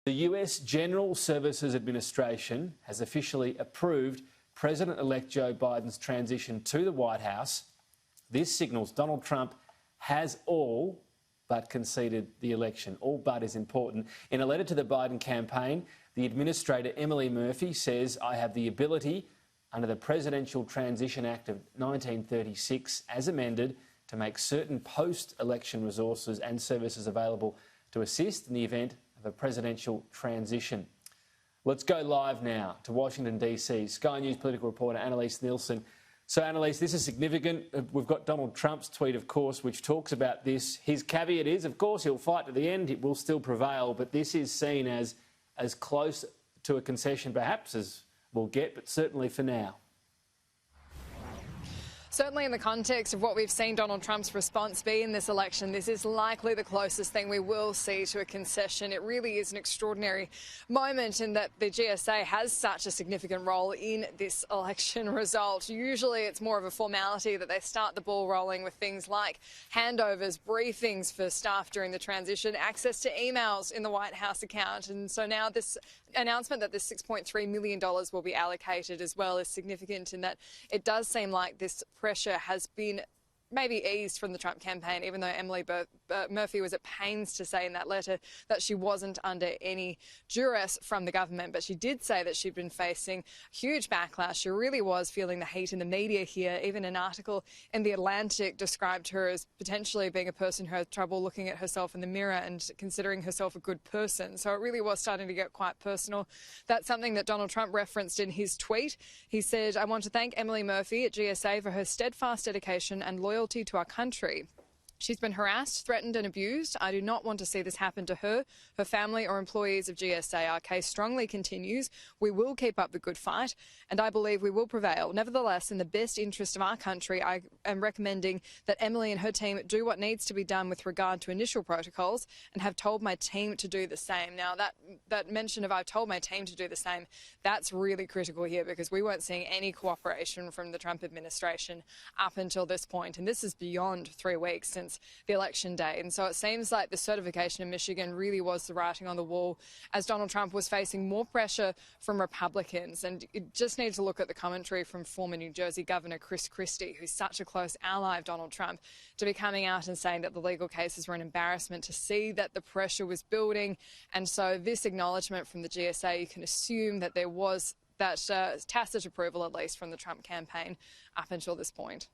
The US General Services Administration has officially approved President-elect Joe Biden's transition to the White House. This signals Donald Trump has all but conceded the election. All but is important. In a letter to the Biden campaign, the administrator, Emily Murphy, says, "I have the ability, under the Presidential Transition Act of 1936, as amended, to make certain post-election resources and services available to assist in the event of a presidential transition." Let's go live now to Washington, D.C. Sky News political reporter Annalise Nielsen. So, Annalise, this is significant. We've got Donald Trump's tweet, of course, which talks about this. His caveat is, of course, he'll fight to the end. It will still prevail. But this is seen as close to a concession, perhaps, as we'll get, but certainly for now. Certainly in the context of what we've seen Donald Trump's response be in this election, this is likely the closest thing we will see to a concession. It really is an extraordinary moment in that the GSA has such a significant role in this election result. Usually it's more of a formality that they start the ball rolling with things like handovers, briefings for staff during the transition, access to emails in the White House account. And so now this announcement that this $6.3 million will be allocated as well is significant in that it does seem like this pressure has been maybe eased from the Trump campaign, even though Emily Murphy was at pains to say in that letter that she wasn't under any duress from the government. But she did say that she'd been facing huge backlash. She really was feeling the heat in the media here. Even an article in The Atlantic described her as potentially being a person who had trouble looking at herself in the mirror and considering herself a good person. So it really was starting to get quite personal. That's something that Donald Trump referenced in his tweet. He said, "I want to thank Emily Murphy at GSA for her steadfast dedication and loyalty to our country. She's been harassed, threatened and abused. I do not want to see this happen to her, her family or employees of GSA. Our case strongly continues. We will keep up the good fight and I believe we will prevail. Nevertheless, in the best interest of our country, I am recommending that Emily and her team do what needs to be done with regard to initial protocols and have told my team to do the same." Now, that mention of "I've told my team to do the same," that's really critical here because we weren't seeing any cooperation from the Trump administration up until this point. And this is beyond 3 weeks since the election day. And so it seems like the certification in Michigan really was the writing on the wall as Donald Trump was facing more pressure from Republicans. And you just need to look at the commentary from former New Jersey Governor Chris Christie, who's such a close ally of Donald Trump, to be coming out and saying that the legal cases were an embarrassment, to see that the pressure was building. And so this acknowledgement from the GSA, you can assume that there was that tacit approval, at least, from the Trump campaign up until this point.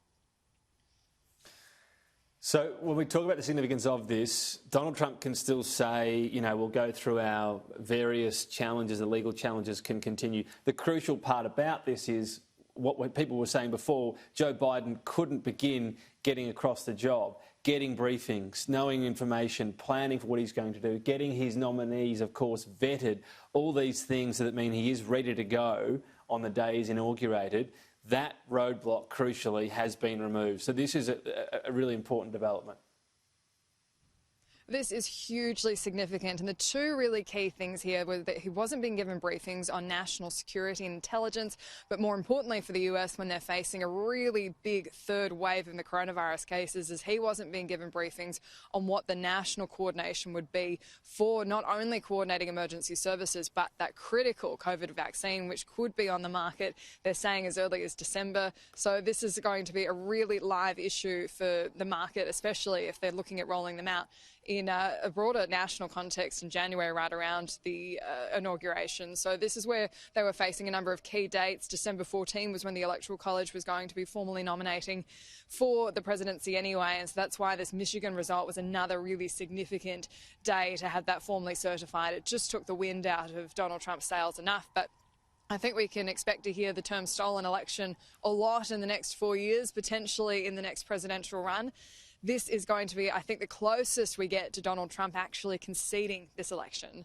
So when we talk about the significance of this, Donald Trump can still say, you know, we'll go through our various challenges, the legal challenges can continue. The crucial part about this is what people were saying before, Joe Biden couldn't begin getting across the job, getting briefings, knowing information, planning for what he's going to do, getting his nominees, of course, vetted, all these things that mean he is ready to go on the day he's inaugurated. That roadblock, crucially, has been removed. So this is a really important development. This is hugely significant, and the two really key things here were that he wasn't being given briefings on national security and intelligence, but more importantly for the US when they're facing a really big third wave of the coronavirus cases, is he wasn't being given briefings on what the national coordination would be for not only coordinating emergency services, but that critical COVID vaccine, which could be on the market, they're saying, as early as December. So this is going to be a really live issue for the market, especially if they're looking at rolling them out in a broader national context in January, right around the inauguration. So this is where they were facing a number of key dates. December 14 was when the Electoral College was going to be formally nominating for the presidency anyway, and so that's why this Michigan result was another really significant day to have that formally certified. It just took the wind out of Donald Trump's sails enough, but I think we can expect to hear the term stolen election a lot in the next 4 years, potentially in the next presidential run. This is going to be, I think, the closest we get to Donald Trump actually conceding this election.